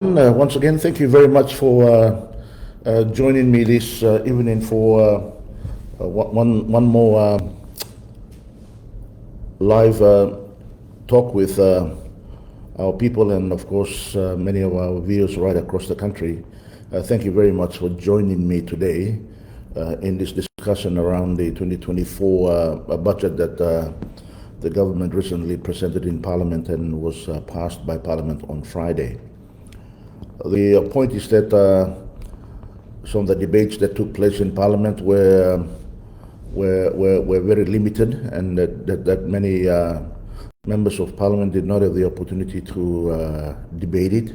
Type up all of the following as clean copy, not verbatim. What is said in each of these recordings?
Once again, thank you very much for joining me this evening for one more live talk with our people and, of course, many of our viewers right across the country. Thank you very much for joining me today in this discussion around the 2024 budget that the government recently presented in Parliament and was passed by Parliament on Friday. The point is that some of the debates that took place in Parliament were very limited, and that many members of Parliament did not have the opportunity to debate it,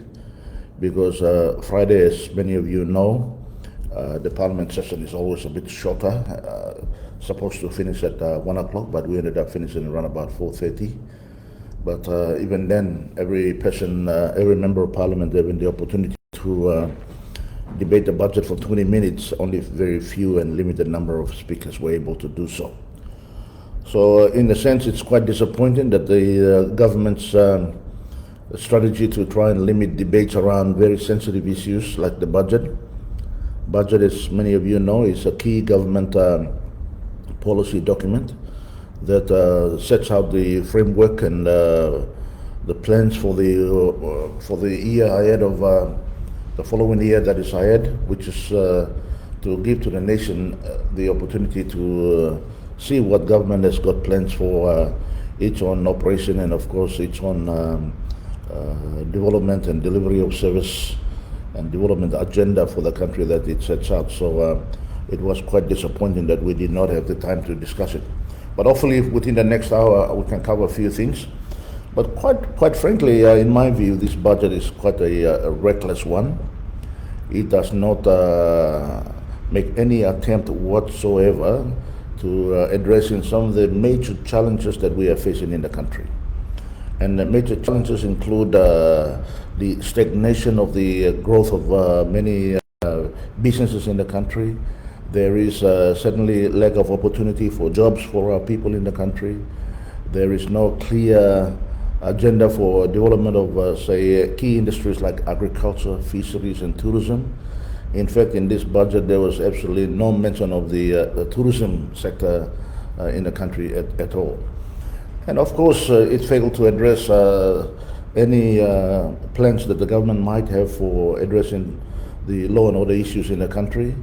because Friday, as many of you know, the Parliament session is always a bit shorter, supposed to finish at 1 o'clock, but we ended up finishing around about 4:30. But even then, every member of Parliament having the opportunity to debate the budget for 20 minutes, only very few and limited number of speakers were able to do so. So in a sense, it's quite disappointing that the government's strategy to try and limit debates around very sensitive issues like the budget. Budget, as many of you know, is a key government policy document that sets out the framework and the plans for the year ahead of the following year that is ahead, which is to give to the nation the opportunity to see what government has got plans for its own operation and, of course, its own development and delivery of service and development agenda for the country that it sets out. So it was quite disappointing that we did not have the time to discuss it. But hopefully within the next hour we can cover a few things. But quite frankly, in my view, this budget is quite a reckless one. It does not make any attempt whatsoever to addressing some of the major challenges that we are facing in the country. And the major challenges include the stagnation of the growth of many businesses in the country. There is certainly lack of opportunity for jobs for our people in the country. There is no clear agenda for development of, say, key industries like agriculture, fisheries, and tourism. In fact, in this budget, there was absolutely no mention of the tourism sector in the country at all. And of course, it failed to address any plans that the government might have for addressing the law and order issues in the country.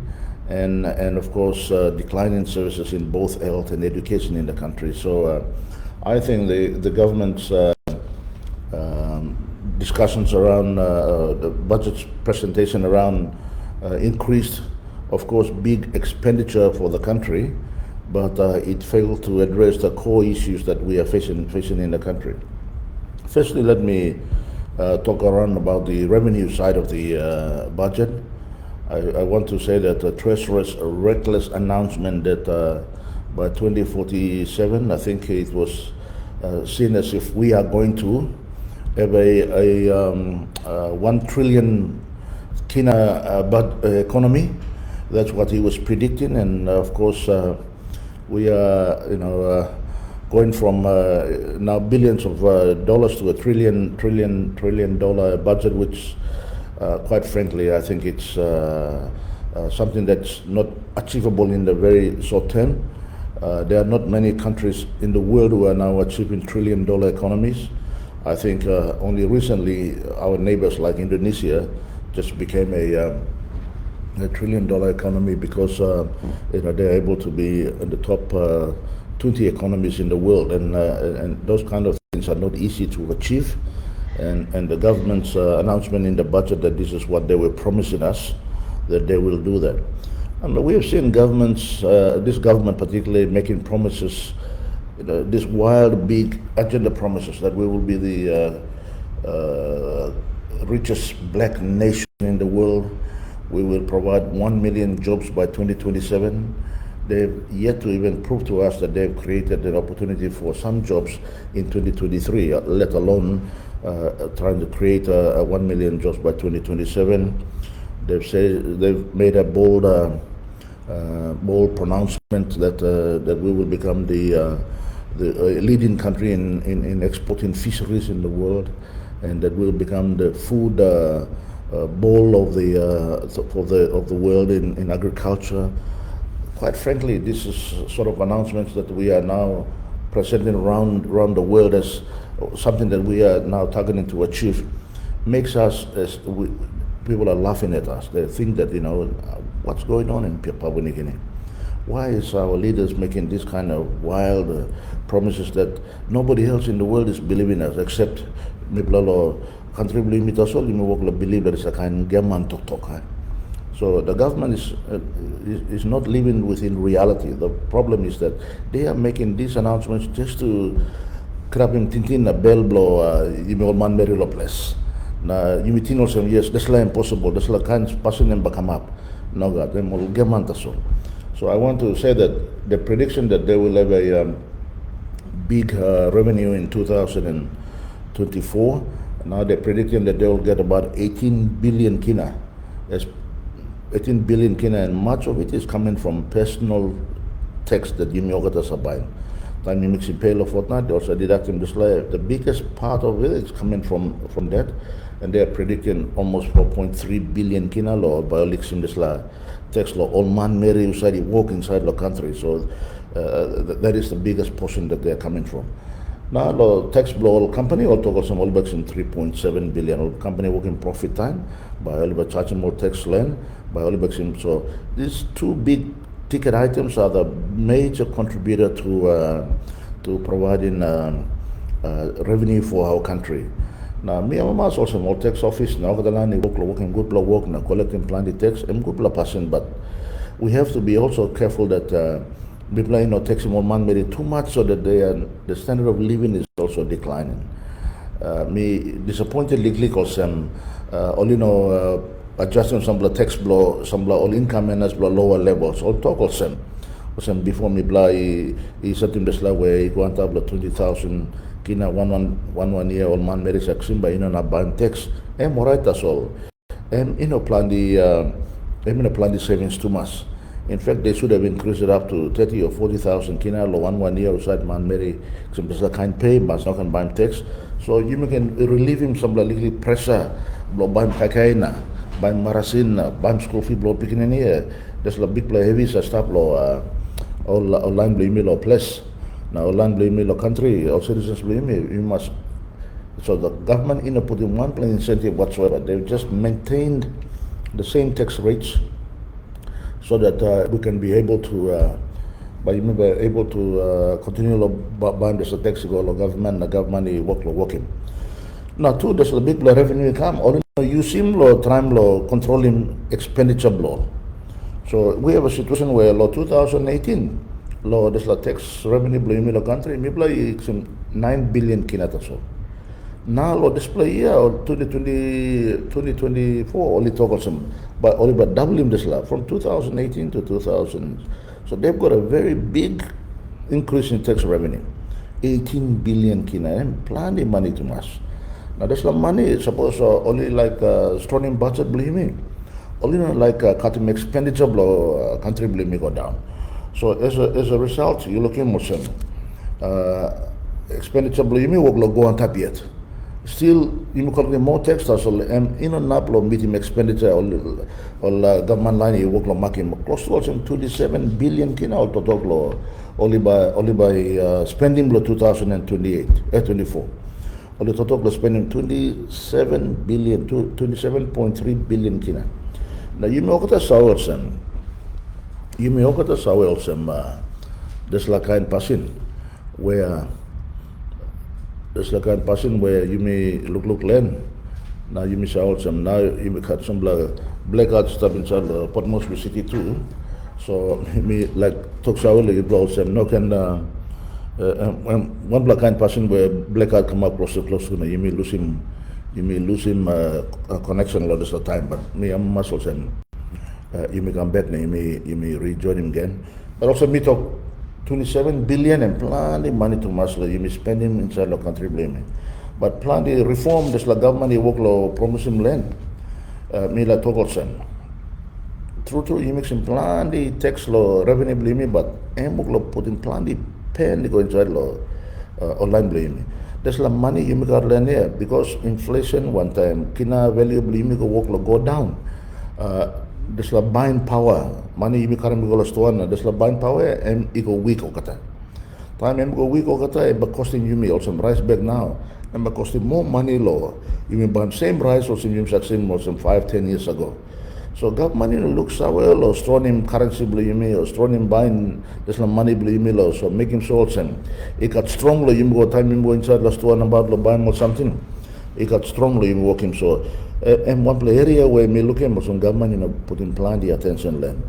And of course, declining services in both health and education in the country. So I think the government's discussions around the budget's presentation around increased, of course, big expenditure for the country, but it failed to address the core issues that we are facing in the country. Firstly, let me talk around about the revenue side of the budget. I want to say that the Treasurer's reckless announcement that by 2047, I think it was seen as if we are going to have a 1 trillion kina economy. That's what he was predicting, and of course we are, going from now billions of dollars to a trillion dollar budget, which quite frankly, I think it's something that's not achievable in the very short term. There are not many countries in the world who are now achieving trillion-dollar economies. I think only recently our neighbors like Indonesia just became a trillion-dollar economy because they're able to be in the top 20 economies in the world, and those kind of things are not easy to achieve. And the government's announcement in the budget that this is what they were promising us, that they will do that. And we have seen governments, this government particularly, making promises, these wild, big agenda promises that we will be the richest black nation in the world. We will provide 1 million jobs by 2027. They've yet to even prove to us that they've created an opportunity for some jobs in 2023, let alone trying to create 1 million jobs by 2027. They've made a bold pronouncement that we will become the leading country in exporting fisheries in the world, and that will become the food bowl of the world in agriculture. Quite frankly, this is sort of announcements that we are now presenting around the world as something that we are now targeting to achieve. Makes us, people are laughing at us. They think that, what's going on in Papua New Guinea? Why is our leaders making this kind of wild promises that nobody else in the world is believing us except Miplalo country believe that it's a kind of German Toktok. So the government is not living within reality. The problem is that they are making these announcements just to grab him tintin a bell blow old man very place. Na yumitino some yes, that's like impossible. That's like kind of passing them back up. No God, them will get mantaso. So I want to say that the prediction that they will have a big revenue in 2024. Now they're predicting that they will get about 18 billion kina. That's 18 billion kina, and much of it is coming from personal tax that Yumiogatas are buying. Time you mix in pay of whatnot, they also deducting this layer. The biggest part of it is coming from that, and they are predicting almost 4.3 billion kina law by elixing this law. Tax law, all man marry inside, walk inside the country. So that is the biggest portion that they are coming from. Now the tax blow company all talk some all back in 3.7 billion. All company working profit time by all charging more tax land by all back. So these two big ticket items are the major contributor to providing revenue for our country. Now, me and my also more tax office now the land working good work now collecting plenty tax and good passing, but we have to be also careful that people taxing more man made too much so that the standard of living is also declining. Me disappointed legally because adjusting some of the tax blow, some all income and as lower levels. All talk also before me apply is something this where you want to have 20,000 kina one year old man marries a by not buying tax and more right that's all. And plan the savings too much. In fact, they should have increased it up to 30 or 40,000 kina or one year outside man marry some kind pay but not can buy tax. So you can relieve him some legal pressure blow buy kakaina, buy marasin, buy school fee blow picking in here. There's a big play heavy stuff law all line blame me law place. Now land blame me law country, all citizens blame me, you must. So the government put in one plan incentive whatsoever. They've just maintained the same tax rates so that we can be able to continue buying the tax go the government working. Now too, there's a big revenue come. Or you seem time controlling expenditure law. So we have a situation where law 2018 law there's a tax revenue blame in the country, maybe 9 billion kinata so. Now law display year or 2024 only talk some but only but doubling this law from 2018 to 2000. So they've got a very big increase in tax revenue. 18 billion kina and plenty money to us. Now there's some money suppose only like strong budget blaming. Only like cutting expenditure blow country blaming go down. So as a result, you look in motion. Expenditure blaming will go on top yet. Still, you call more tax so and not meeting expenditure or government line you work marking close to 27 billion kina or Toktok law only by spending below 2024. Only Toktok spending 27.3 billion kina. Now you know what there's like kind passing where you may look land. Now you may say some now you may cut some blackout stuff inside the Port Moresby City too. So me like talk you blow some no can one black kind passing where blackout come up close to you may lose him a connection a lot of the time, but me I'm muscles and you may come back now, you may rejoin him again. But also me talk 27 billion and plenty money to muscle you may spend him inside the country blaming. But plenty reform this la government work law promising land. Me la talk also. True you make some plenty tax law revenue blaming but work law putting plenty pen go inside law online blaming. there's la money you make out here because inflation one time kina value beli you work go down. There's la buying power money you make go store na there's la buying power and ego weak kata. Time em go weak kata e costing you me also rice bag now and costing more money low. You mean buy same rice or same same 5-10 years ago. So government looks well or strong in currency beli or strong in buying there's no money beli so making sure some it got strongly you go time you go inside the store and about buying or something it got strongly you working so and one play area where me looking at some government putting plenty attention land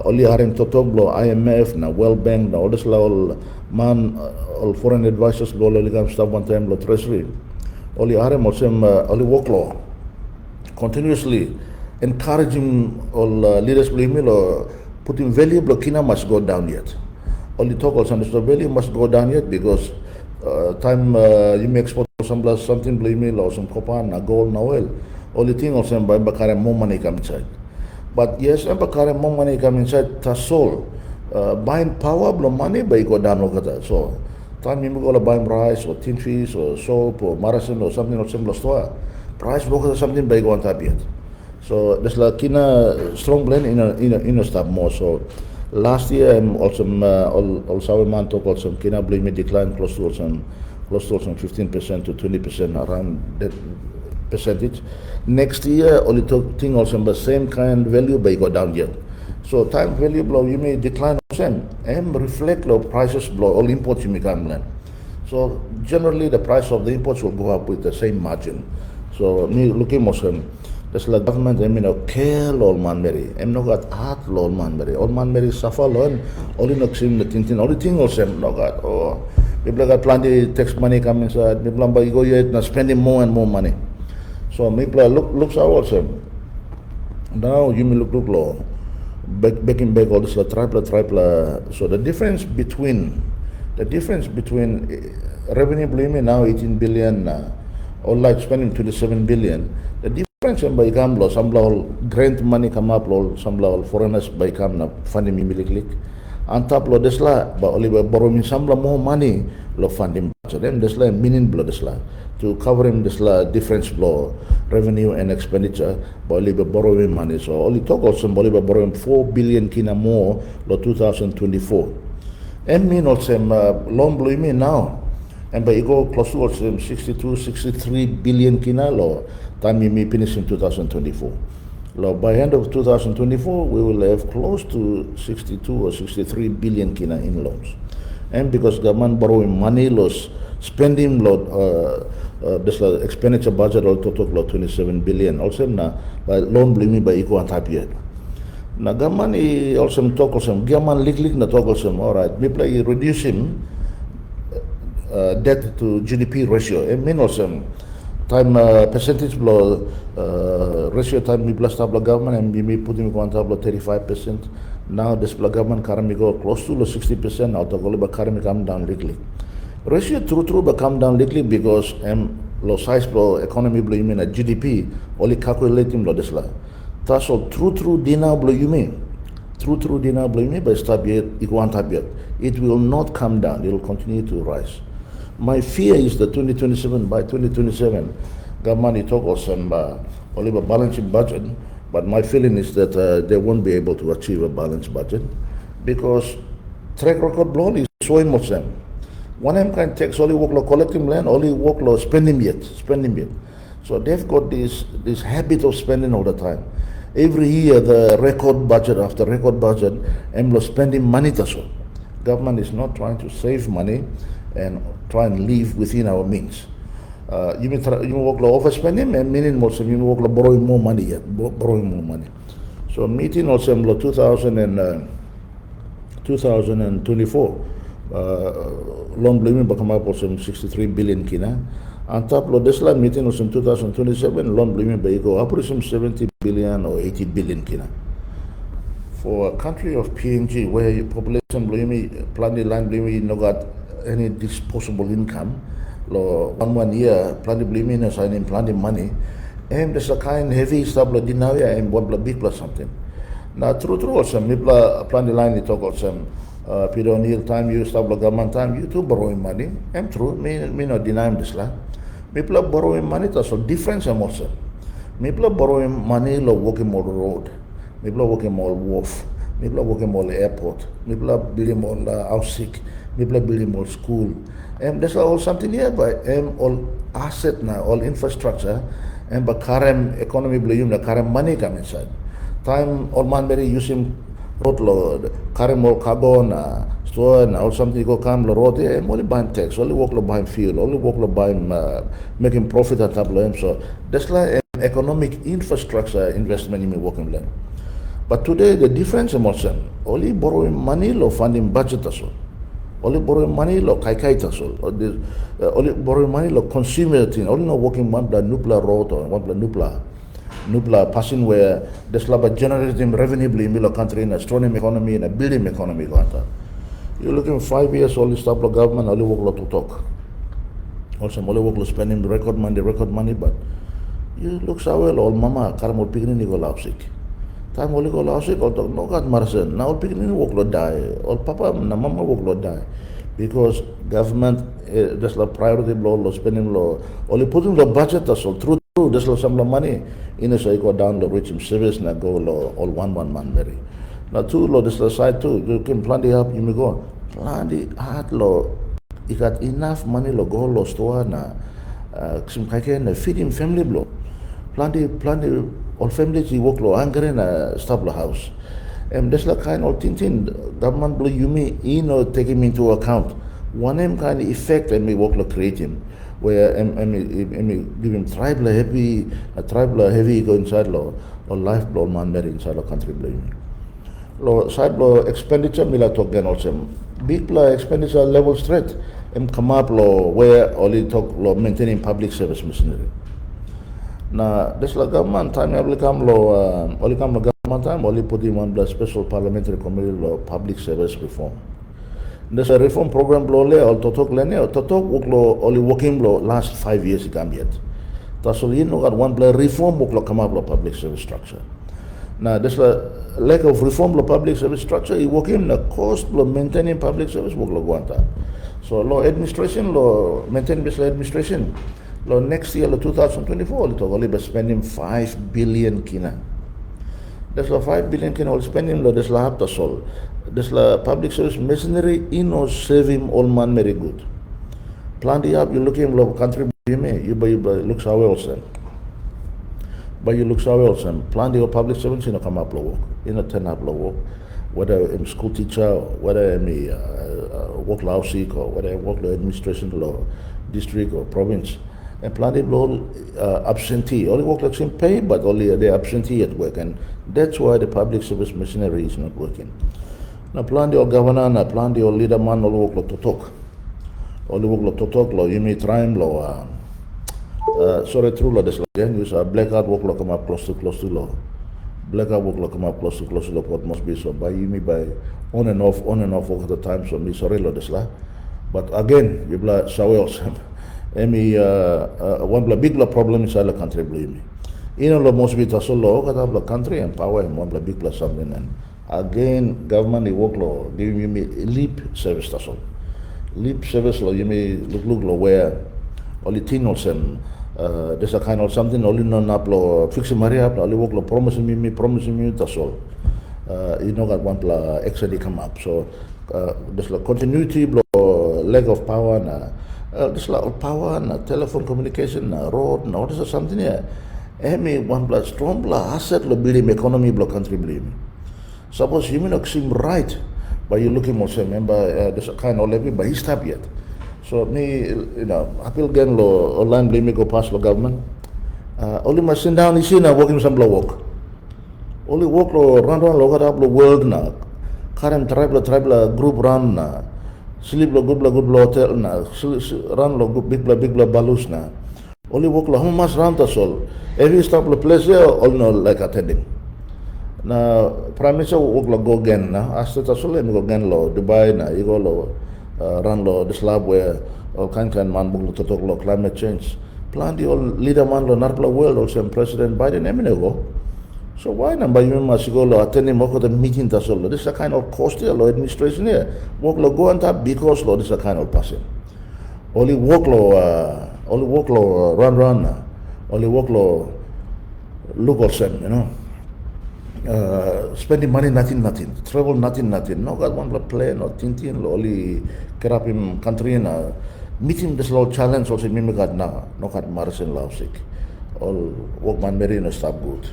only haring Toktok blow IMF na World Bank na all this all man all foreign advisors blow legal stuff one time blow treasury only haring some only work law continuously encouraging all leaders or putting value blokina must go down yet. Only talk also the value must go down yet because time you may export something blame or some copper na gold na oil. Only thing also by bakare more money come inside. But yes, bakare more money come inside tasol buying power blow money by go down okata. So time you go buying rice or tin fish or soap or marathon or something or similar store price blow something by go on top yet. So there's like kina strong blend in a stuff more. So last year I'm also man talk also kina blame decline close to some 15% to 20% around that percentage. Next year only thing also the same kind value by go down yet. So time value blow you may decline same and reflect low prices blow all imports you may come land. So generally the price of the imports will go up with the same margin. So me looking more there's like government, care all man Mary. No got art all man Mary. All man Mary suffer learn. Only no sim the tintin. Only thing also no got. Oh, people got plenty tax money coming inside. People go yet now spending more and more money. So people looks out also. Now you may look low. Back all this triple. So the difference between revenue blaming now 18 billion. All like spending 27 billion. The difference by come some grant money come up some foreigners by come na funding immediately on top lo desla but only borrowing some more money lo funding so then desla meaning blow desla to cover him desla difference blow revenue and expenditure but only borrowing money so only talk also only borrowing 4 billion kina more lo 2024 and mean also loan blow me now and by go close to 63 billion kina lo time we finish in 2024. By end of 2024, we will have close to 62 or 63 billion kina in loans. And because government borrowing money, spending this expenditure budget also took 27 billion. Also na by loan blaming by equal and type yet. Na government also talk also government lik na talk also all right. People reducing debt to GDP ratio. I mean also time percentage blow ratio time we plus tabla government and we putting one tabla 35%. Now this government currently go close to 60%. Out of all currently come down quickly. Ratio true but come down quickly because low size blow economy blow you mean a GDP only calculating blow this la. That's all true dinner blow you mean. True dinner blow you mean by start yet it won't have yet. It will not come down. It will continue to rise. My fear is that by 2027, government talk of some only a balancing budget, but my feeling is that they won't be able to achieve a balanced budget because track record blown is showing much them. One M can tax only work collecting land, only work spending yet. So they've got this habit of spending all the time. Every year the record budget after record budget, and spending money to so. Government is not trying to save money and try and live within our means. You may work overspending and meaning also you may work borrowing more money yet, borrowing more money. So meeting also 2024 loan blaming become up also 63 billion kina. On top of this line meeting was in 2027 loan blaming by go up to some 70 billion or 80 billion kina. For a country of PNG where your population blaming planning land blaming no got any disposable income, one year, planning blaming and signing planning money, and there's a kind heavy stuff like dinavia and one big plus something. Now, true, also, people plan the line, they talk about some Pidonil time, you stop the government time, you too borrowing money. I'm true, me not denying this lah. People are borrowing money, that's a difference also. People are borrowing money, lo working more road. People are working more wharf. People are working more airport. People are building more house sick. People are building more school. And that's all something here, but all asset now, all infrastructure, and but current economy blame the current money come inside. Time all man very using road load, current more cargo na store na or something go come the road. Only buying tax, only work lo buying fuel, only work lo buying making profit at top of. So that's like economic infrastructure investment in working land. But today the difference is only borrowing money lo funding budget as well. Only borrowing money lo kai as well. Only borrowing money lo consumer thing. Only no working one the nuclear road or one the nuclear passing where there's like a generating revenue in the country in a strong economy and a building economy. You're looking 5 years only stop the government only work lo Toktok. Also only work lo spending record money, but you look so well all mama karam picking ni go lapsik. Time only go last week, or no God Marson. Now beginning work will die, or Papa na Mama work will die, because government just like priority law, spending law, only putting the budget as well through just like some money in a so you go down the rich service na go law all one man marry. Now two law this side too. You can plan the help you may go plan the hard law. You got enough money law go law store na some kind of feeding family law. Plan the all families you work low angry in a stable house. And that's like kind of thing government blue you may take him into account. One kind of effect and me work lo creating where give him tribal heavy go inside law or life blow man marry inside the country blue. Law side blow expenditure me like talk again also. Big blow expenditure level straight and come up law where only talk law maintaining public service machinery. Now, this like government time only come government time only put in one special parliamentary committee law public service reform. There's a reform program law le or Toktok work law only working law last 5 years it come yet. That's all you know got one reform work law come up law public service structure. Now there's a lack of reform law public service structure, it working the cost law maintaining public service work law Wanta. So law administration law maintain this administration. Next year, 2024, we'll be spending 5 billion kina. There's 5 billion kina all spending, there's half the soul. There's public service machinery, saving all man very good. Plan the up, you look in country, you look so well, sir. But you look so well, sir. Plan the public service, come up low work, turn up low work. Whether I'm school teacher, or whether I'm work law sick, or whether I work law administration law, district or province. And plenty of absentee. Only work like same pay, but only they absentee at work, and that's why the public service machinery is not working. Now, plenty of governor, plenty of leader man, all work like Toktok. Only work like Toktok, law, you may try him, law. Sorry, true law, this again, use a blackout work like come up close to law. Blackout work like come up close to law, what must be so. By you may by on and off work at the time, so me sorry law, this law. But again, you blood shower one big problem inside the country believe me. Most be so low got the country and power and one big plus something and again government the work law giving me leap service that's all. Leap service law you may look law where only thing also there's a kind of something only non up law fixing Maria up only work law promising me that's all. Got one extra they come up. So there's like continuity law lack of power and this like power and telephone communication, road, and all this or something here. One plus strong plus asset lo building economy block country believe me. Suppose you may not seem right, but you looking also remember there's a kind of levy, but he's stop yet. So me, appeal again lo online blame me go pass lo government. Only my sit down is working some blow work. Only work lo run lo got up lo world na. Current tribal group run na. Sleep lo good hotel na, run lo good big balus na. Only work lo how much run the soul. Every stop lo place there, all no like attending. Na Prime Minister work lo go again na. After the soul, go again lo Dubai na. You go lo run lo the slab where all kind man book to talk lo climate change. Plan the all leader man lo narpla world also President Biden go. So why number you must go lo attend mo ko the meeting tas lo. This is a kind of cost lo administration here. Work lo go and tap because lo this is a kind of person. Only work lo run. Only work lo look or same, you know. Spending money nothing. Travel nothing. No got one plane or tintin lo only get up in country na meeting this low challenge also me got na no got Marcin Lausik. All workman marine stop good.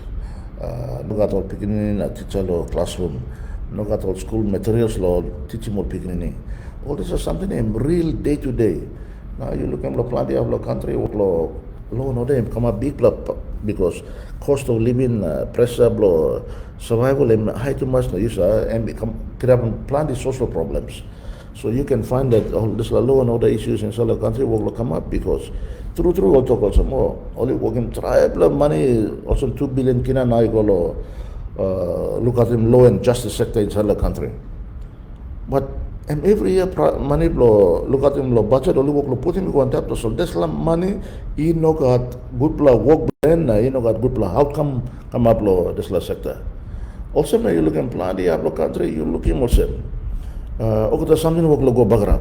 No got all picking at teacher lo classroom. No got all school materials lo teaching more picking. All this is something in real day to day. Now you look at the plenty of the country, work lo no them come a big because cost of living, pressure, survival, and high too much no use and become plenty social problems. So you can find that all this law and other issues in the country will come up because through we'll talk also more. Only working tribal money also 2 billion kina now you go look at them law and justice sector in the country. But and every year money look at him budget only work put him go on tap so this money he no got good work and he no got good outcome come up this sector. Also now you look in plenty of country you looking also. Okay, something work go bagra.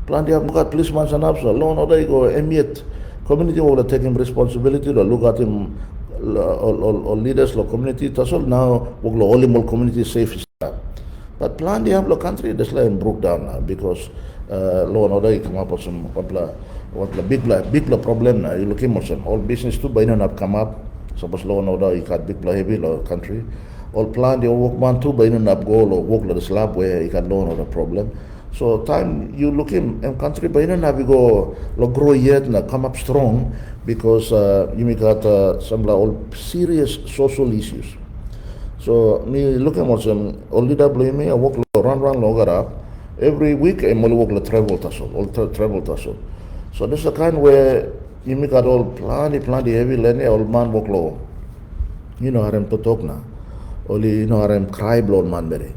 Plenty of got policemen and up so loan or they go emiet community will take him responsibility to look at him or leaders community tasol now work only more community safe. But plenty of the country this line broke down now because law and order come up with some what big problem now. You looking at some all business too, but not come up. Suppose law and order you got big heavy law country. All plan the workman too, but not go or work the slab where you got law and order problem. So time you looking in country, but not go grow yet and come up strong because you may got some all serious social issues. So me looking at some only me I work run longer up every week I'm only work travel tassel. So this is the kind where you make all plenty heavy land all man work low. You know I'm Toktok na. Only you know I'm cry blow man berry.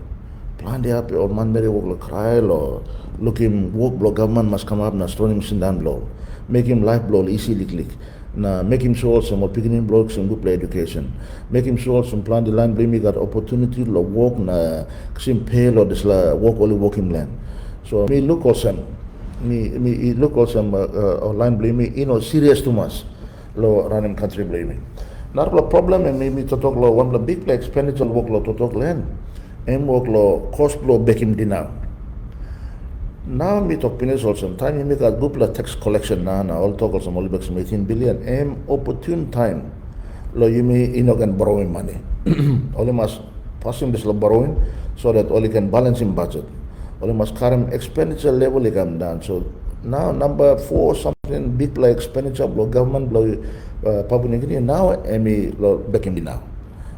Plenty up old man berry work cry lo look him work blow government must come up na stone him sin down blow. Make him life blow easily click. Now, make him sure some picking blocks and good play education. Make him sure some plan the land bring me got opportunity to walk na sim pay or this walk only walking land. So me look also me look also online blame me serious too much lo running country blame me. Not a problem and maybe to talk lo one big play expenditure work lo to talk land and work lo cost lo back him dinner. Now me talk finish also time you make a good tax collection now all talk also only back some 18 billion opportune time lo you may can borrowing money only must passing this borrowing so that only can balance in budget only must current expenditure level come down. So now number 4 something big like expenditure blow government blow public now me lo back in now.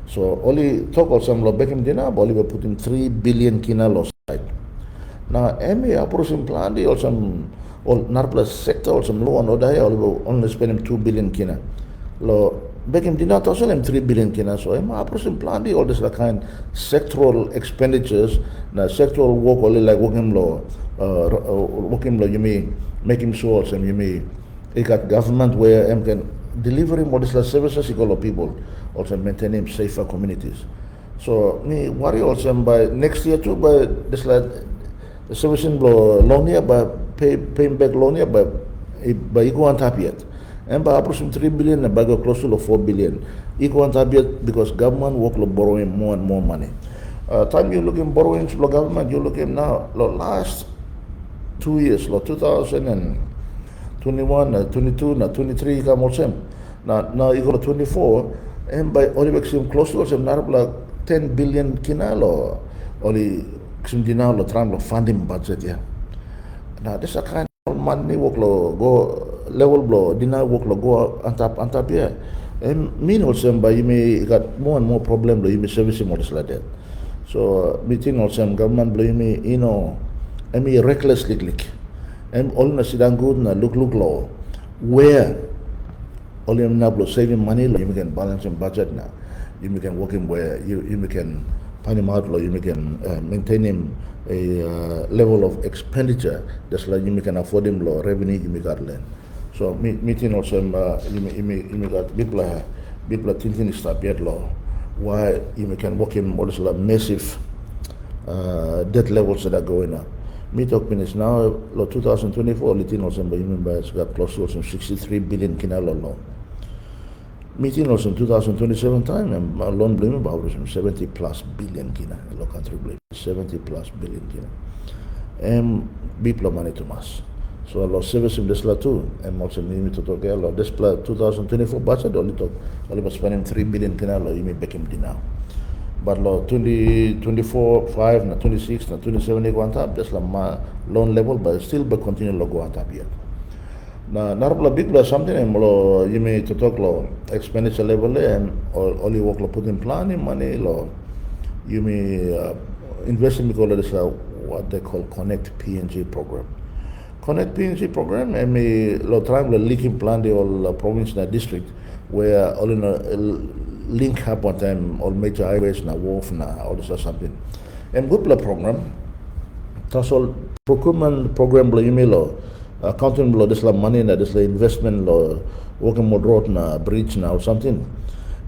So only talk also lo back in now only we putting 3 billion kina lo side. Now, MA approaching plan or some or Narpla sector or some low on Odaya or only spending 2 billion kina. Lo back in dinner also 3 billion kina. So I'm approaching plan all this kind sectoral expenditures, na sectoral work only like working law you may making sure some you may you got government where M can delivering what is the services you call people also maintaining safer communities. So me worry also by next year too by this like servicing loan here by paying back loan here by equal and tap yet. And by approximately 3 billion and by go close to 4 billion. Equal and tap yet because government work borrowing more and more money. Time you looking borrowing to government, you looking now last 2 years, 2021, 22, 23 come also. Now you go to 24 and by only maximum close to like 10 billion kinalo only now lo trying funding budget yeah. Now this a kind of money work lo go level blow dinner work lo go on top here. And mean also by you may got more and more problem lo you may servicing models like that. So meeting also government blow you may I mean recklessly click. And all na sidang good na look lo where only na blow saving money lo you can balance in budget na. You can work in where you can find him out, you can maintain him a level of expenditure that's like you can afford him revenue you got land. So meeting also you may got people thinking stop yet why you can work in all this massive debt levels that are going up. Me talk minutes now, 2024, Litin also, but you remember it's got close to 63 billion kinalo loan. Meeting also in 2027 time, and loan blame about 70 plus billion kina, low country blame, 70 plus billion kina. And people money to mass. So a lot of service in this too, and also need to talk a lot. This 2024 budget only was spending 3 billion kinalo, you may back him now. But 2024, 5, 26, 27 they go on top. That's like loan level, but still but continue to go on top yet. Now, not big plus something, and you may to talk expenditure level and only work put in planning money, you may invest in because what they call Connect PNG program. Connect PNG program, and me time leaking plan the whole province and district where all in a link up one time all major highways na wharf na all this or something. And good program, that's all procurement program you may accounting law this money na this investment law working more road na bridge na or something.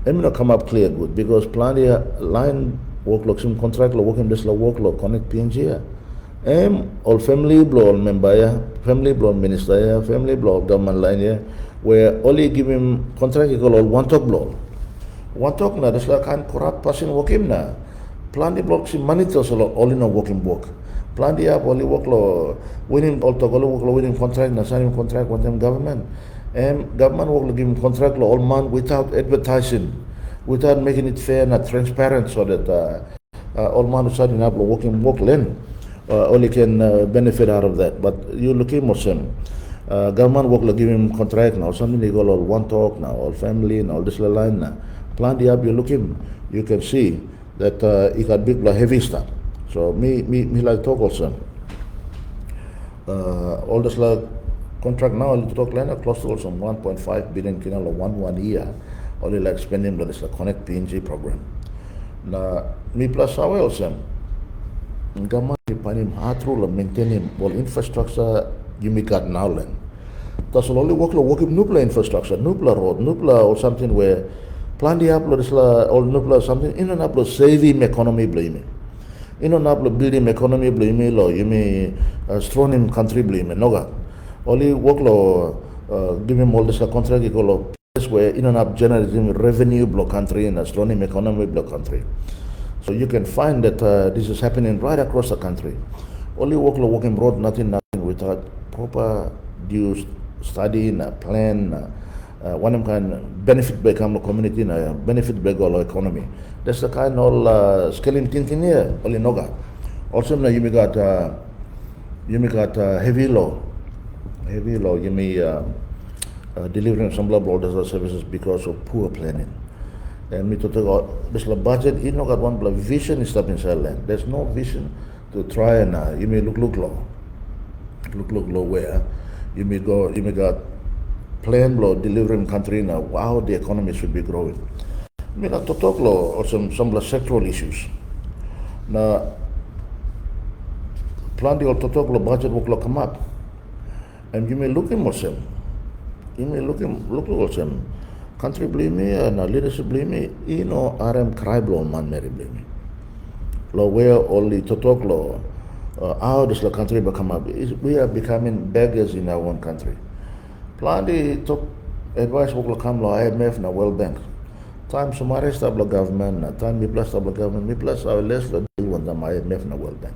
And me come up clear good because plan the line work some contract law working this law work law Connect PNG. All family blow all member family blow minister family blow government line where only give him contract you call all one talk blow. One talk na this like kind corrupt person work him na plan the blocks in money to so only no working work. Plan the up only work law winning all talk all work law winning contract na signing contract with them government. Government work give him contract law all man without advertising, without making it fair and transparent so that all man who signing up working work lane only can benefit out of that. But you look at Muslim. Government work give him contract now, something they call all one talk now, all family and all this line now. Plan the up, you look in, you can see that it got big heavy stuff. So me like talk also. All this like contract now, talk line close to also 1.5 billion kinalo 1 year, only like spending this like Connect PNG program. Now me plus how also. Government panim hatru maintaining all infrastructure you may got now land. That's only work nupla infrastructure, nupla road, nupla or something where plan the upload is all nupla something in an upload saving economy blame. In an upload building economy blame law you may strong in country blame noga. Only work law give him all this contract you call place where in an up generating revenue block country and a strong economy block country. So you can find that this is happening right across the country. Only working road, nothing without proper due study, plan, one can benefit by the community, benefit by the economy. That's the kind of scaling thinking here, only noga. Also, you may got heavy law, you may delivering some blood services because of poor planning. And me to talk about this budget, you know, got one vision is up inside land. There's no vision to try and you may look low where you may got plan law delivering country now how the economy should be growing. I mean to talk law or some sectoral issues. Now plan the to talk law budget will come up, and you may look in Muslim. You may look Muslim. Country blame me and leadership blame me, you know, RM cry blow man Mary blame me. Law where only to talk law, how does the country become up? We are becoming beggars in our own country. Plan the talk advice will come law IMF na World Bank. Time sumari stable government, time me plus stable government, me plus our less the deal with the IMF na World Bank.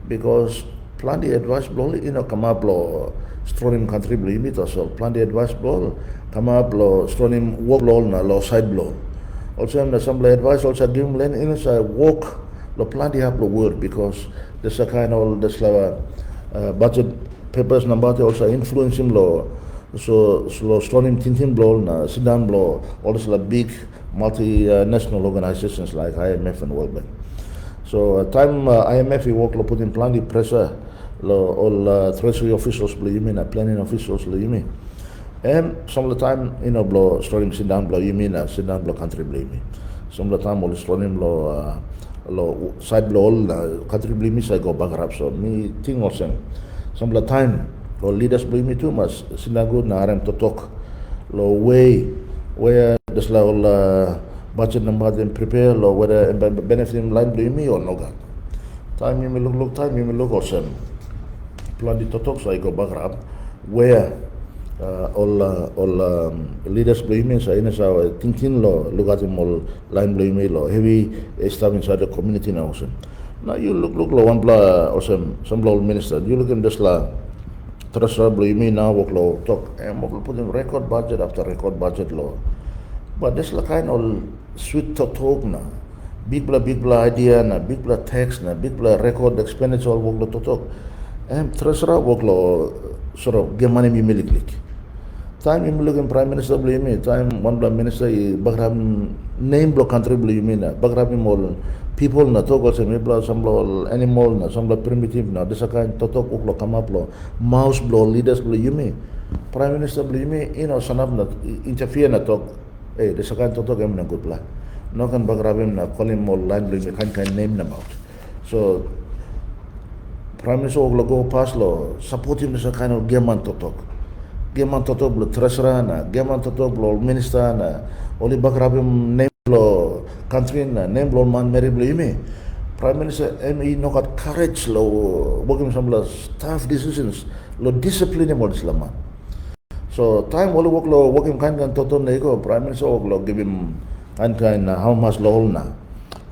Because plan the advice blow, you know, come up law. Strong country blame it also. Plan the advice blow, come up law, strong work blow na law side blow. Also, I'm assembly advice also give them land inside work. Law plan the have the word because there's a kind of this budget papers number also influencing law. So strong thinking blow na sit down blow. All this big multinational organizations like IMF and World Bank. So time IMF we work law put in plan the pressure. All treasury officials believe me, planning officials believe me, and some of the time blow starting sit down blow you mean sit down blow country believe me. Some of the time all starting blow side blow all country believe me so I go bankrupt. So me think also some of the time all leaders believe me too much. Sinagogue na aram Toktok way where this all budget number then prepare lo whether benefit line blue me or no got. Time you may look time you may look also. Plan the Toktok so I go back up where all leaders blue me so in our thinking lo look at them all line blue me lo heavy stuff inside the community now also. Now you look lo one blah or some minister you look in this la treasurer blue me now work lo talk and put in record budget after record budget lo. But this la kind of sweet talk na big blah idea na big blah text na big blah record expenditure work lo talk and treasurer work lo sort of get money me click time you look in prime minister blame me time one blah minister bagram name blah country blame me na bagram mol people na talk also me blah some blah animal na some blah primitive na this kind talk work lo come up lo mouse blah leaders blame me prime minister blame me sanap na interfere na talk this kind talk em na good blah no kan bagrabim na calling more line blame kan name them out so prime minister og go pass lo support him sa kind of geman totok blo treasurer na geman totok blo minister na oli bagrabim name lo country na name blo man meri blo ime prime minister me no got courage lo working some staff decisions lo discipline mo islaman so time oli work lo working kan totok na iko prime minister og lo give him kan how much lo na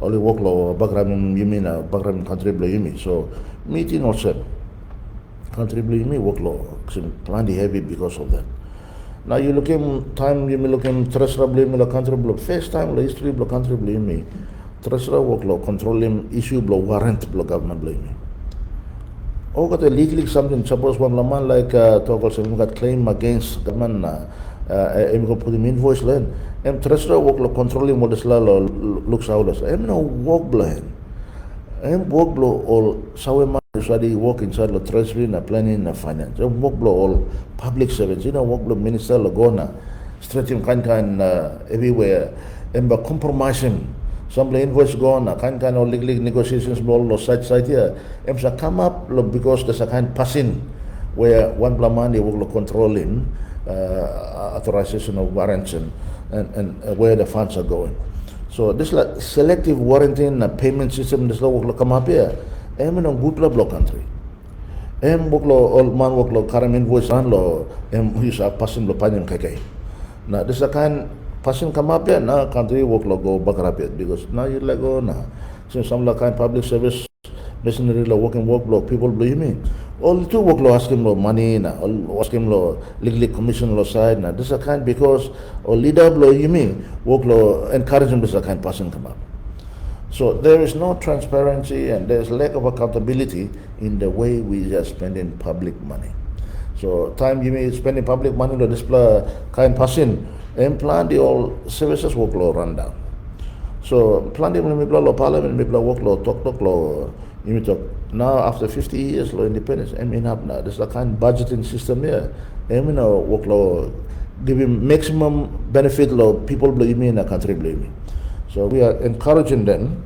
only work lo bagram yumi na bagram country blo yumi so meeting also country blo yumi work lo plenty heavy because of that now you look in time you look in treasurer blo yumi country blo first time lo history blo country blo yumi treasurer work lo controlling issue blo warrant blo government blo yumi oh got a legally something suppose one laman like talk also got claim against government em ko put invoice len em treasurer work lo controlling modus la lo looks out as em no work blind em work blo all sawe man usually work inside the treasury na planning na finance em work blo all public servants work blo minister lo gona stretching kan everywhere em ba compromising some invoice gona kan all legal negotiations blo lo side here em sa come up lo because there's a kind passing where one blamani work lo controlling authorization of warrants and where the funds are going. So this like selective warranting payment system this law will come up here. Em in a good law country. Em work law all man work law current invoice and law em who's a passing law paying keke. Now this a kind passing come up here now country work law go back up here because now you like go now. Since some like kind public service machinery law working work law people believe me. All two work law ask him law money na all ask him law legally commission law side na this a kind because or leader law you mean work law encourage him this a kind person come up. So there is no transparency and there's lack of accountability in the way we are spending public money. So time you mean spending public money to display kind person and plan the all services work law run down. So plan the law parliament work law Toktok law you talk now after 50 years law independence up now there's a kind of budgeting system here work law giving maximum benefit law people blame me in a country blame me so we are encouraging them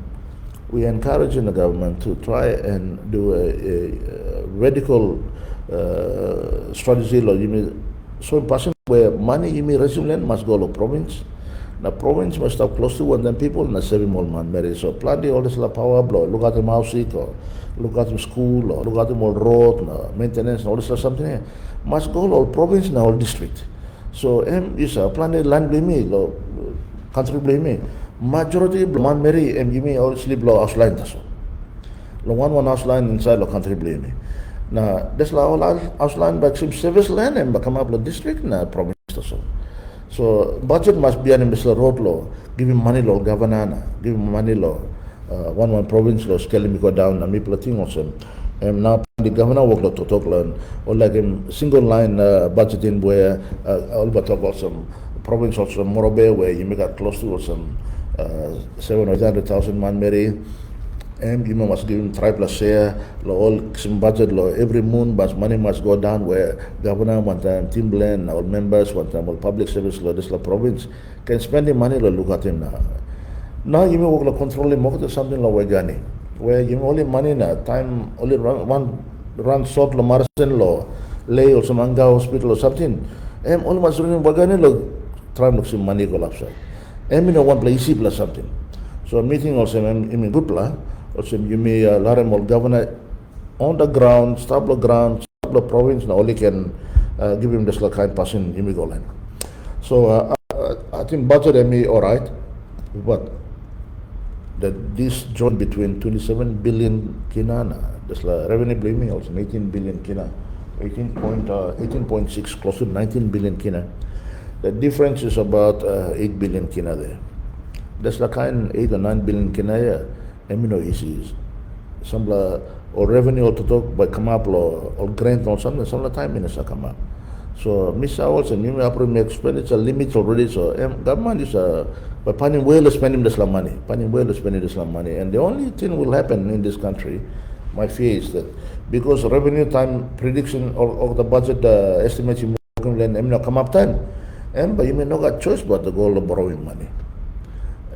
we are encouraging the government to try and do a radical strategy law so important where money resume must go to province. The province must have close to 1,000 people and 7 more man married. So plenty all this la power blow. Look at them house or look at them school or look at them all road, maintenance, all this something here. Must go all province and all district. So is a plenty land blame me, country blame me. Majority man marry give me all sleep law house line taso. One house line inside the country blame me. Now this la all house line back some service land and come up the district na province taso. So budget must be an Mr. Road law, give him money law, governor, give him money law, one province law, scale him go down, and me plating also. And now the governor work law to talk learn, or like him single line budgeting where all but talk about some province also Morobe where you make it close to some 700,000 or 800,000 man marry. And you must give him triple share, all some budget law every moon, but money must go down where governor Wantaim, Timberland, all members, Wantaim, all public service law, this law province can spend the money, look at him now. Now you may work like controlling market something like Wagani, where you only money now, time only run short law, Marcin law, lay or some Anga hospital or something. And only must run Wagani, look, try to some money go upside. and one place plus something. So meeting also in good plan. Also you may Laram governor on the ground, stable ground, stable province. Now only can give him this kind passing in go line. So I think budget all right, but that this joint between 27 billion kina, that's revenue blaming also 18 billion kina, 18.6 close to 19 billion kina. The difference is about 8 billion kina there. That's the kind 8 or 9 billion kina ya, issues. Some or revenue or to talk by come up or grant or something, some time in a come up. So Miss Owls and you approve expenditure limits already. So government is by planning well spending this money, and the only thing will happen in this country, my fear is that because revenue time prediction of the budget estimates you come up time, but you may not got choice but to go borrowing money.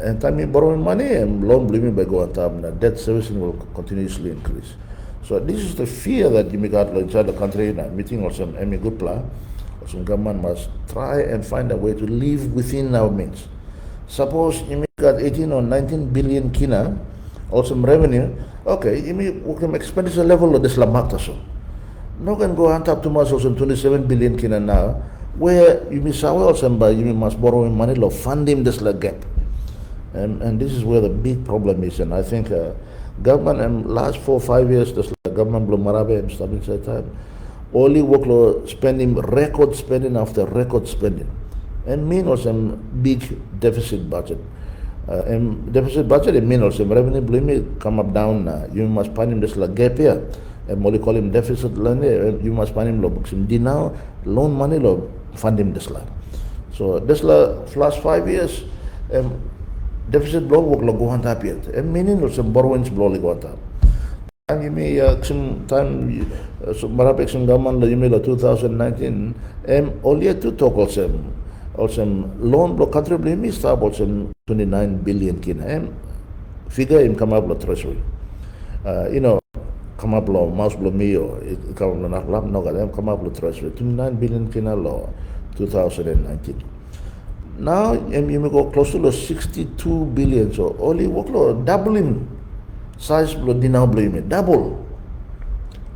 And time you borrowing money and loan blaming by going up, debt servicing will continuously increase. So this is the fear that you may got inside the country. Meeting or some good plan. Some government must try and find a way to live within our means. Suppose you may got 18 or 19 billion kina or some revenue, okay, you may work on expenditure level of this lamakta so. No can go on top to much or some 27 billion kina now, where you may sell some by you must borrow money to fund him this gap. And this is where the big problem is, and I think government in last 4 or 5 years, this government blow marabe and stuff inside time. Only workload spending, record spending after record spending, and mean also big deficit budget. And deficit budget, it means also revenue limit come up down. You must find him this gap here, and what call him deficit loan. You must find him now loan money fund him this line. So this last 5 years, deficit blow work go on top yet, and meaning also borrowings blow go on top. And you may some time so marapek some government you may 2019 only to talk also loan block country blame start also 29 billion kina figure him come up treasury come up mouse blow me or come come up treasury 29 billion kina law 2019. Now you may go close to 62 billion, so only workload doubling size now double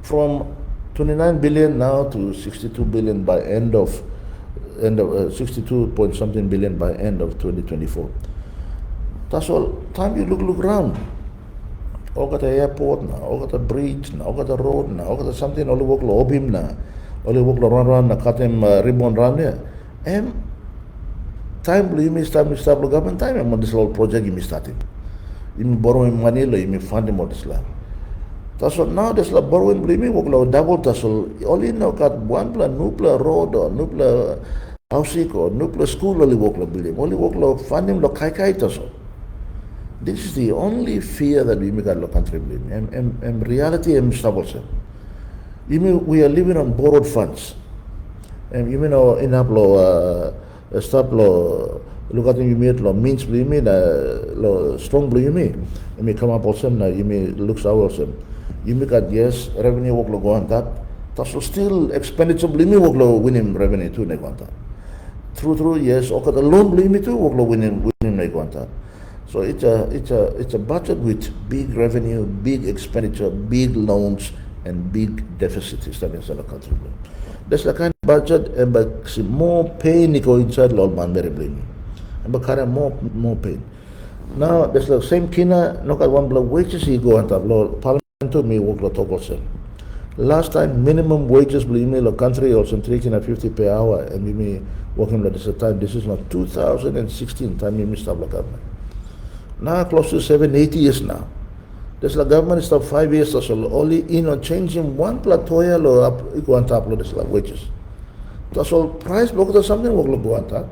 from 29 billion now to 62 billion by end of 62 point something billion by end of 2024. That's all. Time you look around. All got the airport now, all got the bridge now, all got the road now, all got the something all work obim now, all work run cut him ribbon run there. And time you may start government time and this whole project you may starting. You may borrowing money, you may fund him all this land. That's what now this borrowing blaming work double tassel. Only now got one plan nuclear road or nuclear housing or nuclear school only work building. Only work fund him kai tassel. This is the only fear that we may got country blame. And reality is stable. You mean we are living on borrowed funds. And you know in Aplo stop law look at you mean means you mean strong blue you may come up also you may look also you may got yes revenue work go on that that's still expenditure blue work winning revenue too go on that through yes okay the loan blue too work winning go on that. So it's a budget with big revenue, big expenditure, big loans, and big deficits that is in the country. That's the kind of budget, and but more pain go inside Lord man very blaming, and but kind of more pain. Now there's the same kina. No got one block wages he go on top. Lord Parliament to me work lot also. Last time minimum wages blame the country also 350 per hour, and we may working like this time. This is not 2016 time we missed the government. Now close to 7-8 years now. There's the government stop 5 years or so. Only changing one platoya lo up go on top of this wages. That's all price block or something work go on top.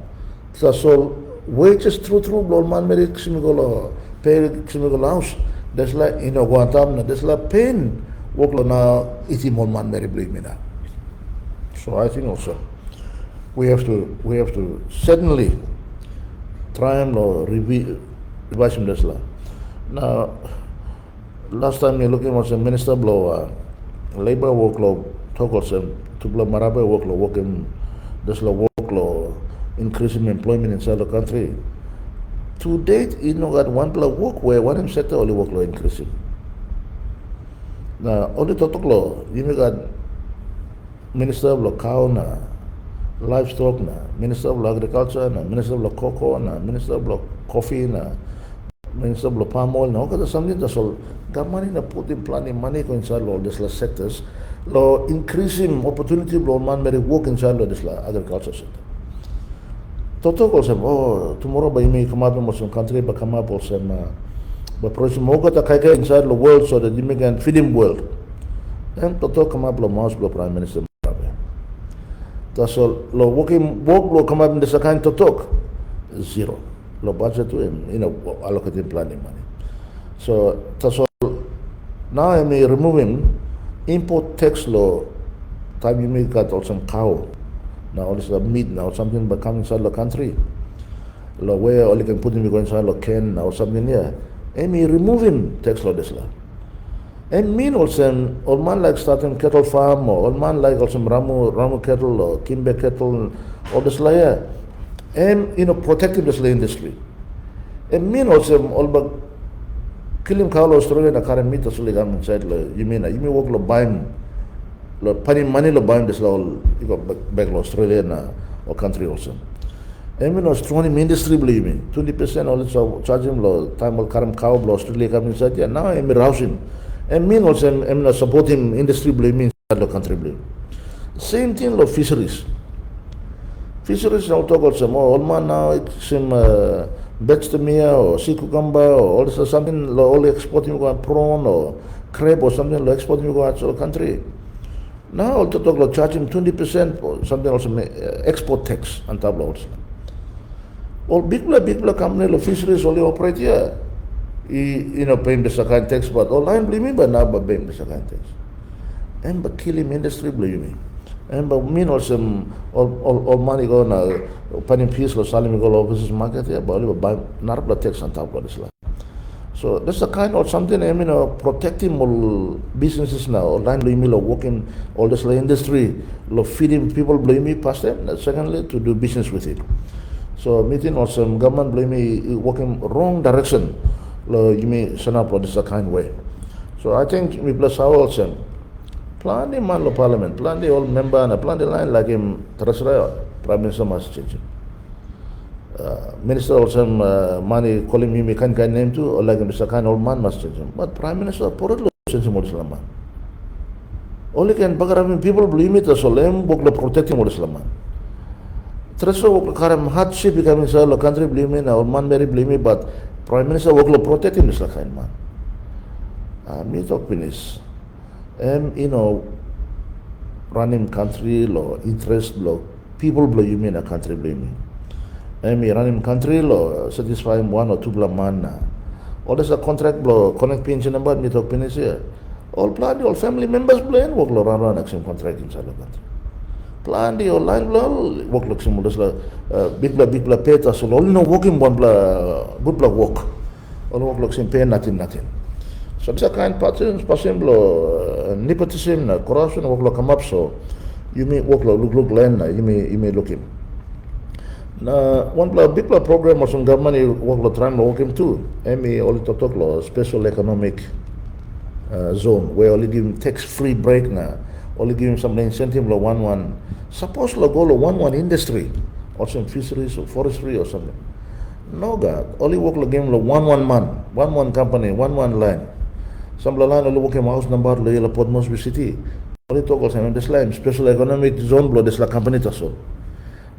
That's all wages through man meri ximigolo pay ximigolo house. There's like go on top. There's like pain work now iti mon man meri believe me now. So I think also we have to certainly try and revise this law. Now, last time you're looking at the minister blow labor workload, talk also to blow marabe workload, working this law workload, increasing employment inside the country. To date, got one pla work where one sector only work law increasing. Now, only Toktok law, got Minister of Cow na, Livestock na, Minister of Agriculture na, Minister of Cocoa na, Minister of Coffee na, Minister of Palm Oil na, okay, something that's all. Government na put in planning money ko inside law these sectors, law increasing opportunity law man may work inside law this agriculture sector. Toktok also, tomorrow by me come up with some country, but come up also, but probably more got a inside the world so that you can feed him world. And Toktok come up with mouse Prime Minister. That's all. Lo working work lo come up in the second Toktok zero. Lo budget to him, allocating planning money. So that's all. Now I may remove him. Import tax law. Time you may got also some cow. Now all this meat now something but come inside the country. Lo where all you can put him go inside the can or something here. I may remove him tax law this law. And mean also, old man like starting cattle farm, or old man like also ramu cattle or kimbe cattle, all this layer, and protecting this industry. And mean also, all but killing cow Australia na current meat also like inside you mean work lo buy lo putting money lo buy this all you got back Australia na or country also. And strong industry believe me, 20% also charge him lo time will current cow Australia come inside yeah now I'm rousing. And mean also I'm supporting industry blame inside the country blame. Same thing like fisheries. Fisheries now talk also more old man now it's some Betstamia or sea cucumber or all this or something like all exporting go prawn or crab or something like exporting go out to the country. Now also talk like charging 20% or something also export tax on top of also. All big company like fisheries only operate here. Paying the second tax, but online believe me, but now but paying the second tax. And but killing industry believe me. And but mean also all money go na panning piece or selling go overseas market here, but only buy not the tax on top of this land. So that's the kind of something protecting all businesses now. Online believe me, working all this industry, feeding people believe me past them. Secondly, to do business with it. So meeting also government believe me working wrong direction. You may send up this kind way. So I think we plus our also plan the man parliament, plan the old member and plan the line like him Treasurer, Prime Minister must change. Minister also money calling me kind name too, or like Mr. Kind old man must change him. But Prime Minister put it change him Islam. Only can bagaram people believe me to Solem book the protecting Islam. Treasurer karam hardship becoming inside the country believe me, old man very believe me, but Prime Minister work lo protect him this kind man. Me talk finish. Running country lo interest lo people blow you mean a country blame me. Me running country lo satisfying one or two man na. All this a contract blow connect pension number me talk finish here. All plan all family members blow and work lo run action contract inside the country. Plan the online blow work lo sim this big bla peta so all no working one bla good bla work. All work lo sim pay nothing. So it's a kind patterns possible nepotism, corruption work lo come up so you may work lo look land you may look him. Now one big program or some government work lo trying to work him too. Me only Toktok lo special economic zone where only give him tax free break now. Only give him some incentive lo one. Suppose lo go lo one industry or some fisheries or forestry or something. No God, only work lo give him lo one man, one company, one land. Some line only work him house number lo yela Port Moresby City. Only talk also this line special economic zone blow this la company to so.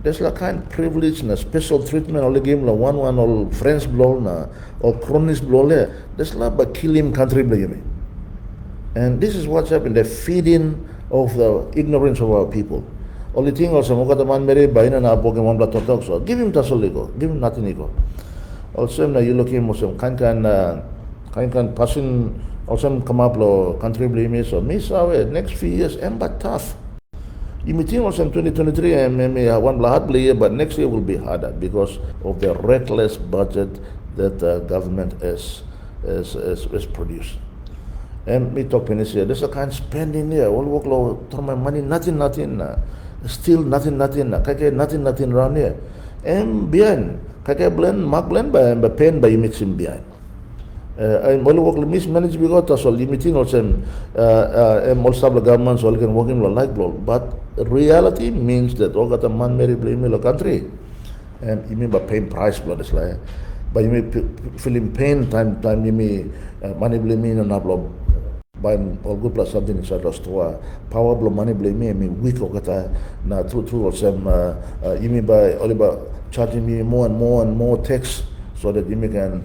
This la kind privilege na special treatment only give him lo one all friends blow na or cronies blow there. This la but kill him country blow you mean. And this is what's happened, the feeding of the ignorance of our people. Only thing also, the man married by na Pokemon blood Toktok, so give him tasoligo, give him nothing ego. Also, na you look him also kind passing also come up lo country blame so miss our next few years and but tough. You may think also in 2023 and maybe one hard year, but next year will be harder because of the reckless budget that the government has produced. And me talking this year, there's a kind of spending here, all work low, throw my money, nothing, still nothing, nothing around here. And behind, kake blend mak blend ba pen ba yimit sim behind. I'm only work mismanage because that's all limiting also most of the governments all can work in like blow. But reality means that all got a man marry blame in the country. And you mean by paying price blood is like but you may feeling pain time you may money blame in and blow buying all good plus something inside the store power blow money blame me I mean weak or kata na true or some you mean by all about charging me more and more tax so that you can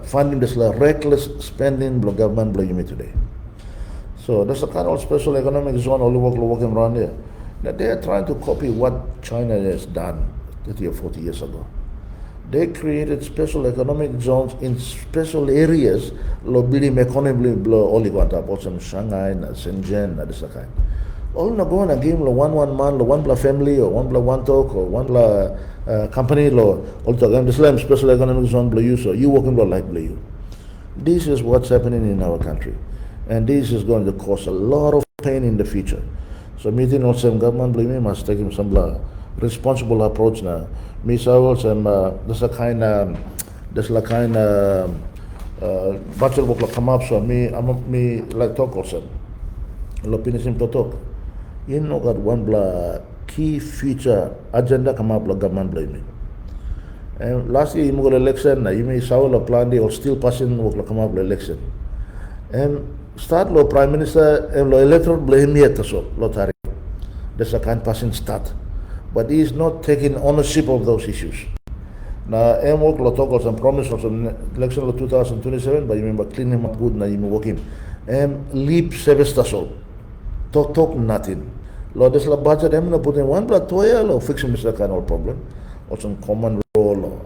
funding this reckless spending blow government blow you me today. So that's a kind of special economic zone all working around here. Now they are trying to copy what China has done 30 or 40 years ago. They created special economic zones in special areas, lo bilim economy blow only Wantaim, also Shanghai, Shenzhen, this kind. All na go na game lo one man, lo one bla family, or one bla one talk, or one bla company, lo all to game. This is special economic zone blow you, so you working blow like blow you. This is what's happening in our country, and this is going to cause a lot of pain in the future. So meeting also government blow me must take him some bla responsible approach now. Me so there's a kind bachelor work come up so me like talk also. Lo pinisim Toktok. You know got one bla key future agenda come up like government blame me. And last year you go election you may saw lo plan or still passing work come up election. And start lo prime minister and lo electoral blame yet so lo tari. There's a kind passing start. But he is not taking ownership of those issues. Now, I'm working on talk some promise of some election of 2027, but you remember cleaning up good now you working. Leap service tasol. Talk nothing. Lo this la budget I'm not putting one blood toya lo fixing this kind of problem. Or some common role or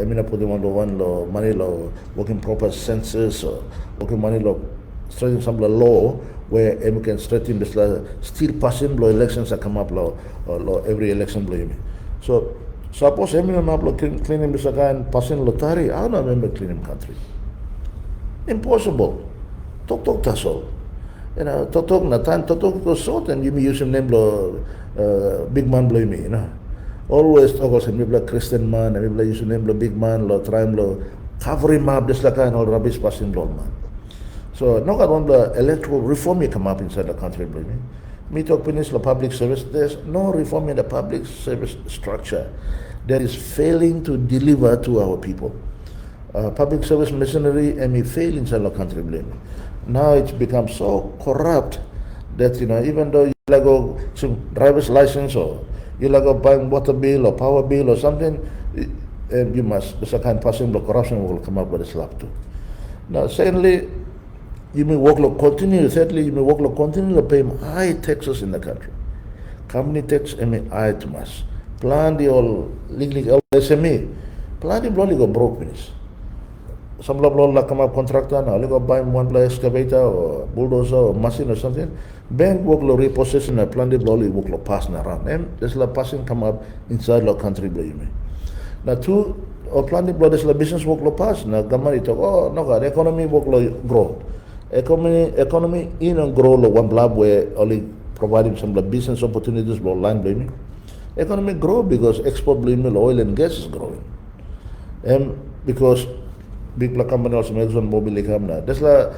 I'm not putting one lo money lo working proper census or working money lo straighten some law where we can straighten this still passing law elections that come up law every election blow me. So suppose I'm not cleaning this and passing lottery, I don't remember cleaning country. Impossible. Toktok tasol. You know, Toktok na time Toktok goes short and you may use him name big man blow me, you know. Always talk about maybe like Christian man, maybe use name big man, try him covering map just like kind of rubbish passing law man. So now got one the electoral reform you come up inside the country, believe me. Me talk finish the public service. There's no reform in the public service structure that is failing to deliver to our people. Public service machinery and me fail inside the country, believe me. Now it's become so corrupt that even though you like go some driver's license or you like go buying water bill or power bill or something, and you must there's a kind of person the corruption will come up with a slap too. Now secondly, you may work continue. Thirdly, you may work continue to pay high taxes in the country. Company tax high to mass. Plan the all legal SME. Plan the bloody go broke finish. Some blah come up contractor now. They go buy one blah excavator or bulldozer or machine or something. Bank work repossession and plan the bloody work passing around. And there's passing come up inside the country blame. Now two or plan the bloody business work pass. Now government talk no god economy work grow. Economy in and grow one blob where only providing some business opportunities for land blaming. Economy grow because export blaming oil and gas is growing. And because big company also makes one mobile come now. That's like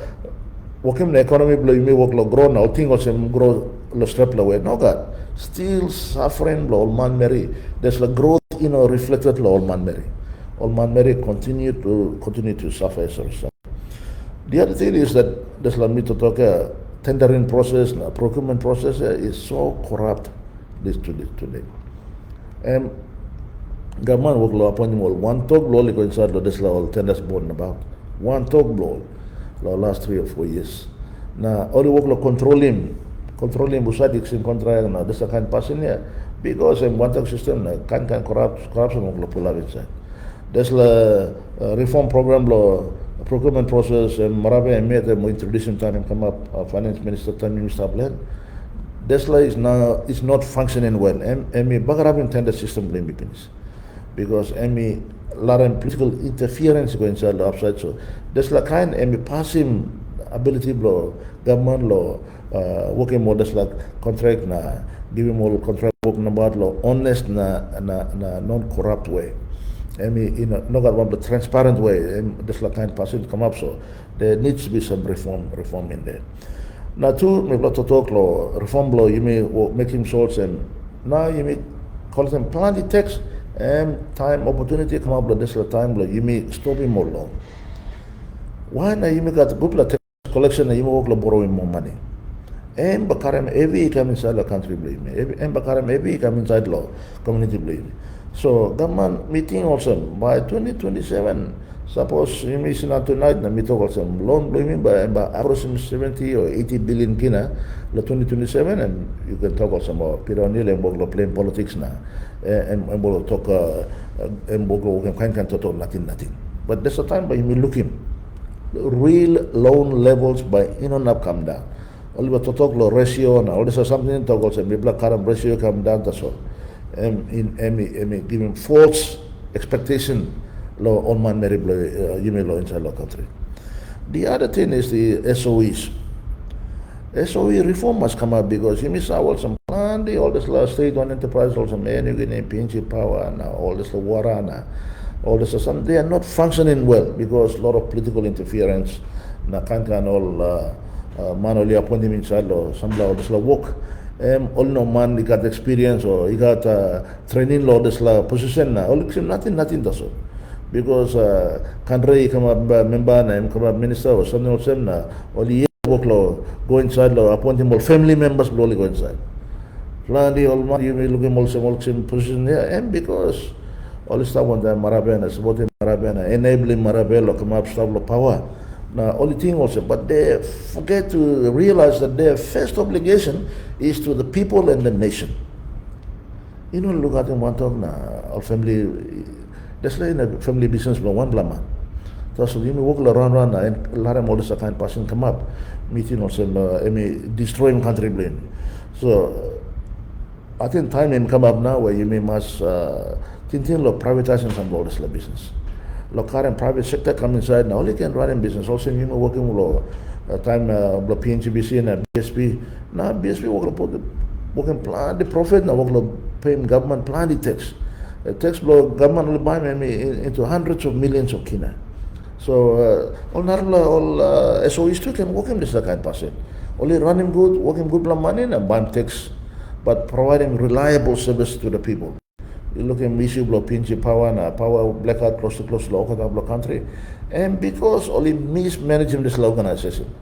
working the economy blaming work grow now, thing also grow strap away. No god. Still suffering all man Mary. There's like growth reflected all man Mary. All man Mary continue to suffer as a result. The other thing is that there's me to talk tendering process, procurement process is so corrupt today. And government work law upon one talk law like inside this law tenders born about one talk law last 3 or 4 years. Now all the work law controlling busadik in contract now this kind passing here because in one talk system can corruption work law pull up inside. There's a reform program law procurement process and Marabe and made them introducing time and come up finance minister time minister plan. Tesla is not functioning well. And me bagarabin tender system blame because me lot of political interference going inside the upside. So Tesla kind and me passing ability law, government law, working more just like contract na giving more contract work about law honest na non corrupt way. not about the transparent way, this like kind of person come up. So there needs to be some reform in there. Now, two, may blood to talk law, reform law, you may make him short and now you may call them plenty text and time opportunity come up with this time law, you may stop him more long. Why now you may got good tax collection and you may work borrowing more money. And Bakaram every come inside the country blame me. And Bakaram every come inside law community blame me. So government meeting also by 2027. Suppose you may see not tonight na meeting also loan blaming by approximately 70 or 80 billion kina la 2027 and you can talk also about Pironil and Boglo playing politics na and Boglo talk and Boglo can talk nothing. But there's a time by you may look him real loan levels by not come down. Only but to talk low ratio and all this or something talk also maybe current ratio come down to so giving false expectation law on man married you may law inside law country. The other thing is the SOEs. SOE reform must come up because you miss out some plan all this state-owned enterprise also man you getting PNG power and all this water and all this or something they are not functioning well because a lot of political interference na can all manually appointed inside law some law this law work all no man he got experience or he got training law this law position na all nothing does so because country come up member na come up minister or something or same na only work law go inside law appointing more family members only go inside plenty all man you may look him also position here and because all this stuff on the Marabena supporting Marabena enabling Marabella come up stable power. Now, only thing also, but they forget to realize that their first obligation is to the people and the nation. Look at them one talk now, our family, that's like in a family business, but one blama. So you may walk around and a lot of all this kind of person come up, meeting also, destroying country blame. So, I think time may come up now where you may must privatizing some of this business. Local and private sector come inside now. Only can run in business. Also, you know, working with time PNGBC and BSP. Now BSP working plan the profit. Now working paying government plan the tax. The tax blow government will buy me into hundreds of millions of kina. So all SOEs too can work in this kind of person. Only running good, working good money and buying tax, but providing reliable service to the people. You look at issue blow PNG power and power blackout close to local country, and because only mismanaging this organization,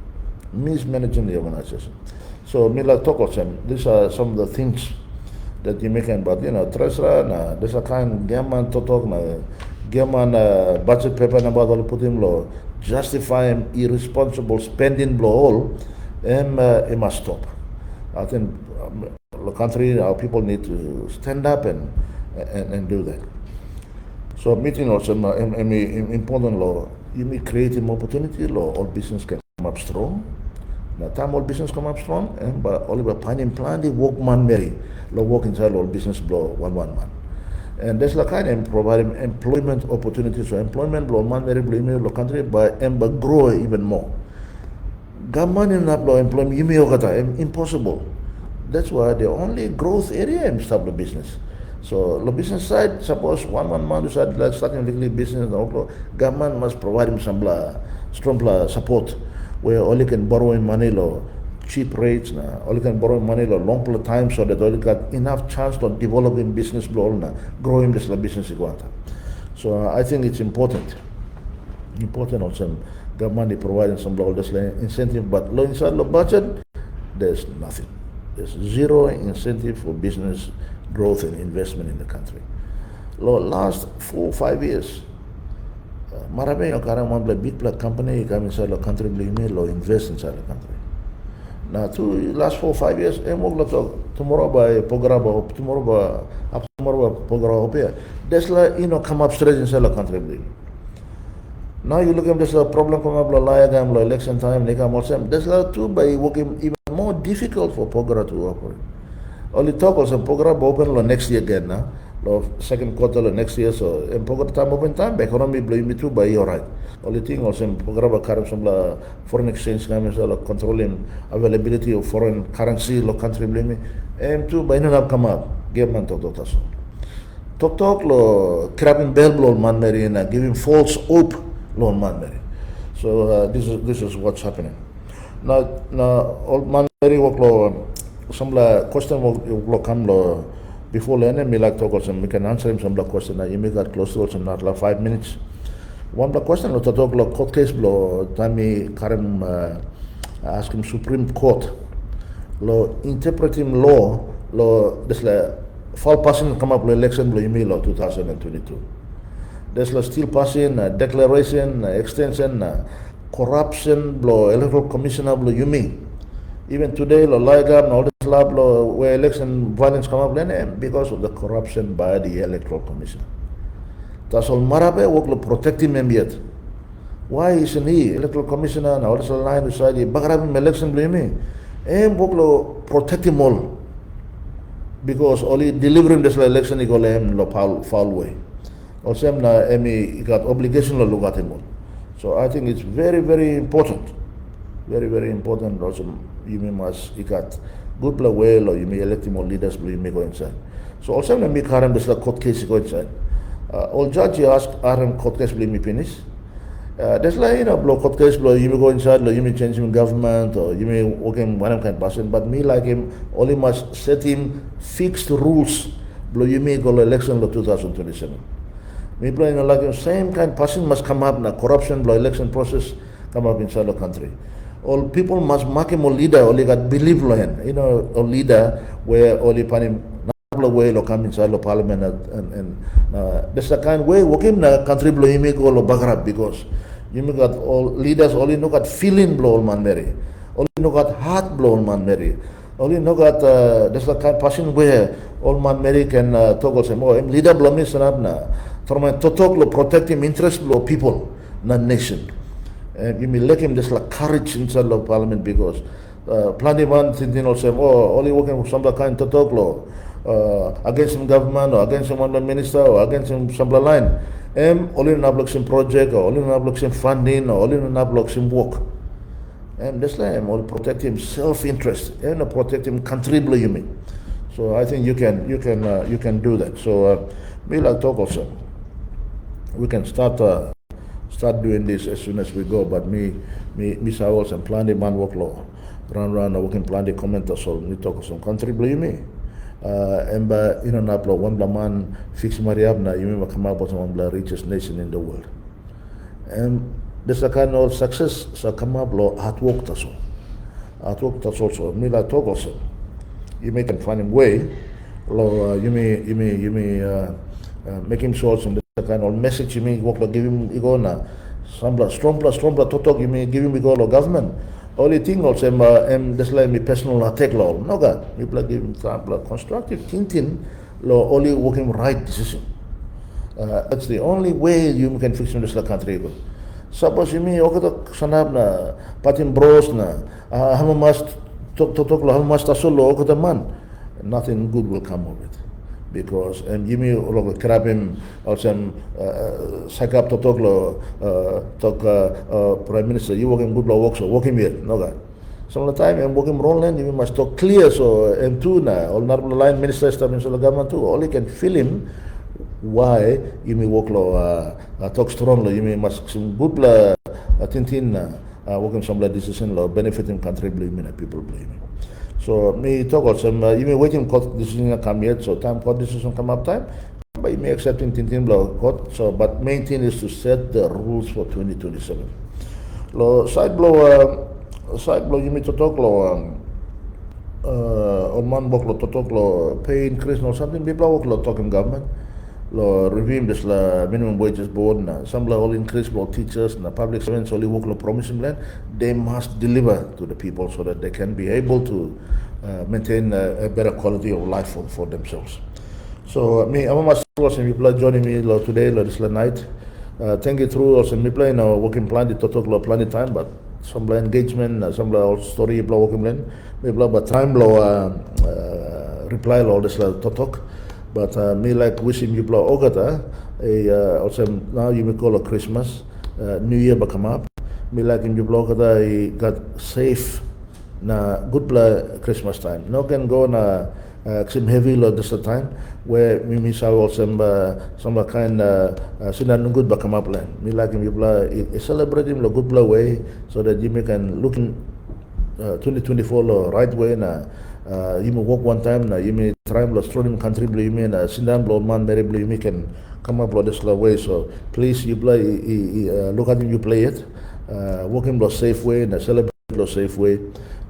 mismanaging the organization. So Mila Toktok, these are some of the things that you make, but treasurer, there's a kind German Toktok, German budget paper about all putting law, justifying irresponsible spending blow all, and it must stop. I think the country, our people need to stand up and do that. So meeting also important law, you may create an opportunity law, all business can come up strong. Now time all business come up strong, and but only by planning plan the workman marry, law work inside all business blow one man. And that's the kind of providing employment opportunities. So employment blow man marry blow in the country but grow even more. Government in that law employment you may impossible. That's why the only growth area in start the business. So the business side, suppose one man decide like starting a business, government must provide him some strong support where only can borrow in money law, cheap rates, only can borrow money law long time so that only got enough chance to developing business growing this business. So I think it's important also government providing some law incentive, but law inside the budget, there's nothing. There's zero incentive for business growth and investment in the country. Last 4 or 5 years, Marabay one big black company come inside the country, invest inside the country. Now, last 4 or 5 years, tomorrow by Pograba, tomorrow by Pograba, there's come up straight inside the country. Now you look at this problem come up election time, they come also. There's two by working even more difficult for Pogra to operate. Only talk also Pogra open next year again now. Second quarter next year, so in Pogra time open time, economy blame me too by your right. Only thing also in Pogra current some foreign exchange controlling availability of foreign currency, country blame me. And two by not come up, government of Toktok. Toktok lo grabbing bell blow man Mary and giving false hope lo man Mary. So this is what's happening. Now old man Mary work lo some question will come lo before learning me like talk also we can answer him some question you may got close to also not like 5 minutes. One question lo talk lo court case lo time Karim ask him Supreme Court lo interpreting law lo this fall passing come up election lo email lo 2022. There's still passing declaration extension corruption lo electoral commissioner lo yumi. Even today lo Ligam all this lab lo where election violence come up because of the corruption by the electoral commissioner. That's all marabe work lo protecting him yet. Why isn't he electoral commissioner and all this line beside the background election lo yumi? Work lo protect him all. Because only delivering this election he got him lo foul way. Also he got obligation to look at him. So I think it's very, very important. Very, very important also you must he got good well or you may elect him or leaders you may go inside. So also when we current this court case go inside. All judge ask RM court case me finish. There's blow court case blow you may go inside you may change him government or you may work him one kind of person, but me like him only must set him fixed rules blow you may go election 2027. Me play like him same kind of person must come up na corruption blow election process come up inside the country. All people must mark him a leader only got believe him a leader where only pan him way lo come inside the parliament and that's the kind of way working na country blow you may go lo bagrab because you may got all leaders only no got feeling blow man Mary only no got heart blow man Mary only no got that's the kind of person where all man Mary can talk also leader blow me sanab na from my Toktok lo protect him interest blow people na nation and you may let him just like courage inside the parliament because plenty man thinking also only working with some kind of Toktok lo against some government or against some minister or against some line only not some project or only not some funding or only not some work and that's like all protect him self-interest and protect him country you mean. So I think you can do that. So me like talk also we can start doing this as soon as we go, but me Sawals and plan the man work law run we can plan the commenter so we talk some country you mean. Emba naplo one man fix Mariabna you may come up with one of the richest nation in the world. And this a kind of success so come up lo hard work also. Hard work that's also me like talk also. You may can find him way lo you may make him sure some kind of message you may work like give him igona some strong Toktok you may give him go government. Only thing also this like me personal attack law. No God, me play give constructive thinking law only working right decision. That's the only way you can fix this country. Suppose you me okata sanab na patin bros na hama must Toktok law hama must asolo okata man. Nothing good will come of it. Because you may grab him also sack up Toktok Prime Minister you working good law work so working here no God. Some of the time I'm working wrong land you must talk clear so M2 na all normal line minister stuff in the government too only can feel him why you may work law talk strong law you may must some good law tintin working some decision law benefiting country blaming people blaming. So me talk also you may waiting court decision come yet so time court decision come up time but you may accepting tintin law court so but main thing is to set the rules for 2027. Lo side blow you may to talk law on man work lo to talk law pay increase or something people work law talking government lo review this la minimum wages board na some la all increase law teachers na public servants only work law promising land they must deliver to the people so that they can be able to maintain a better quality of life for themselves. So me I'm must also people joining me today this night thank you through also me play now working plan the total plan the time but some engagement some story working plan me but time reply all this Toktok. But me like wishing you blow ogata also now you may call it Christmas New Year but come up me like in you blow ogata got safe na good Christmas time no can go na some heavy load this time where mi sawo some kind sinan good bakama plan mi like mi bla celebrate him the good bla way so that you can look in 2024 lo right way na you may work one time na you may try to strong country bla you may na sinan bla man very bla you can come up with this way. So please you play look at him you play it working bla safe way na celebrate bla safe way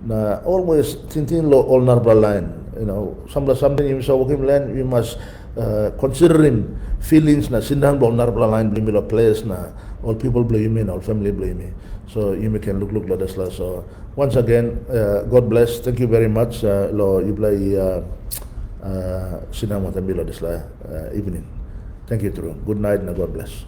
na always tintin lo all narbla line, you know, something you saw working line you must considering feelings na sindang bla narbla line blame the players na all people blame me all family blame me, so you can look like this. So once again God bless, thank you very much lo you play sinang matambilo this evening. Thank you, True. Good night and God bless.